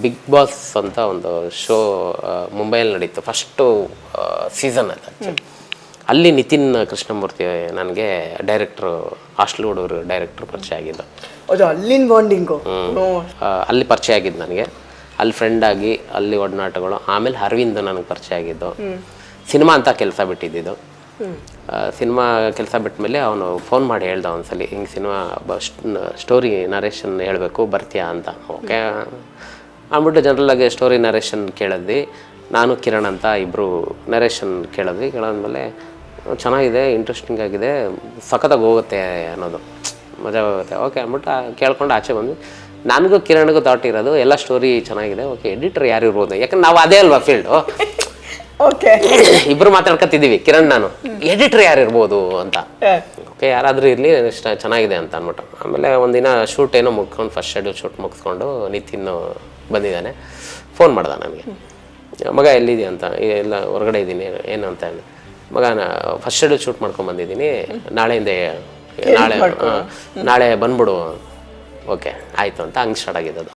Big boss ಅಂತ ಒಂದು show ಮುಂಬೈಯಲ್ಲಿ ನಡೀತು, ಫಸ್ಟು ಸೀಸನ್ ಅದು ಆ್ಯಕ್ಚುಲಿ. ಅಲ್ಲಿ ನಿತಿನ್ ಕೃಷ್ಣಮೂರ್ತಿ ನನಗೆ ಡೈರೆಕ್ಟ್ರು, ಹಾಸ್ಟೆಲ್ ಹುಡುಗರು ಡೈರೆಕ್ಟ್ರು ಪರಿಚಯ ಆಗಿದ್ದು. ಅಲ್ಲಿನ ಬಾಂಡಿಂಗು. ಅಲ್ಲಿ ಪರಿಚಯ ಆಗಿದ್ದು ನನಗೆ, ಅಲ್ಲಿ ಫ್ರೆಂಡ್ ಆಗಿ ಅಲ್ಲಿ ಒಡನಾಟಗಳು. ಆಮೇಲೆ ಅರವಿಂದ್ ನನಗೆ ಪರಿಚಯ ಆಗಿದ್ದು. ಸಿನಿಮಾ ಅಂತ ಕೆಲಸ ಬಿಟ್ಟಿದ್ದು. ಸಿನಿಮಾ ಕೆಲಸ ಬಿಟ್ಟ ಮೇಲೆ ಅವನು ಫೋನ್ ಮಾಡಿ ಹೇಳ್ದ ಒಂದ್ಸಲಿ, ಹಿಂಗೆ ಸಿನಿಮಾ ಸ್ಟೋರಿ ನರೇಷನ್ ಹೇಳಬೇಕು, ಬರ್ತೀಯಾ ಅಂತ. ಓಕೆ ಅಂದ್ಬಿಟ್ಟು ಜನರಲ್ಲಾಗಿ ಸ್ಟೋರಿ ನರೇಷನ್ ಕೇಳಿದ್ವಿ. ನಾನು ಕಿರಣ್ ಅಂತ ಇಬ್ಬರು ನರೇಷನ್ ಕೇಳಿದ್ಮೇಲೆ ಚೆನ್ನಾಗಿದೆ, ಇಂಟ್ರೆಸ್ಟಿಂಗ್ ಆಗಿದೆ, ಸಖತ್ತಾಗಿ ಹೋಗುತ್ತೆ ಅನ್ನೋದು, ಮಜಾ ಹೋಗುತ್ತೆ. ಓಕೆ ಅಂದ್ಬಿಟ್ಟು ಕೇಳ್ಕೊಂಡು ಆಚೆ ಬಂದ್ವಿ. ನನಗೂ ಕಿರಣ್ಗೂ ಥಾಟ್ ಇರೋದು ಎಲ್ಲ ಸ್ಟೋರಿ ಚೆನ್ನಾಗಿದೆ, ಓಕೆ ಎಡಿಟರ್ ಯಾರು ಇರ್ಬೋದು, ಯಾಕಂದ್ರೆ ನಾವು ಅದೇ ಅಲ್ವಾ ಫೀಲ್ಡು. ಓಕೆ, ಇಬ್ರು ಮಾತಾಡ್ಕೊತಿದ್ದೀವಿ ಕಿರಣ್ ನಾನು, ಎಡಿಟರ್ ಯಾರು ಇರ್ಬೋದು ಅಂತ. ಓಕೆ ಯಾರಾದರೂ ಇರಲಿ ಚೆನ್ನಾಗಿದೆ ಅಂತ ಅಂದ್ಬಿಟ್ಟು. ಆಮೇಲೆ ಒಂದಿನ ಶೂಟ್ ಏನೋ ಮುಗ್ಕೊಂಡು, ಫಸ್ಟ್ ಶೆಡ್ಯೂಲ್ ಶೂಟ್ ಮುಗಿಸ್ಕೊಂಡು ನಿತಿನ್ ಬಂದಿದ್ದಾನೆ. ಫೋನ್ ಮಾಡ್ದೆ ನನಗೆ, ಮಗ ಎಲ್ಲಿದೆ ಅಂತ. ಎಲ್ಲ ಹೊರಗಡೆ ಇದ್ದೀನಿ, ಏನು ಅಂತ ಹೇಳಿ. ಮಗ ಫಸ್ಟ್ ಶೆಡ್ಯೂಲ್ ಶೂಟ್ ಮಾಡ್ಕೊಂಡು ಬಂದಿದ್ದೀನಿ, ನಾಳೆ ಬಂದ್ಬಿಡು. ಓಕೆ ಆಯಿತು ಅಂತ ಹಂಗೆ ಸ್ಟಾರ್ಟ್ ಆಗಿದ್ದು.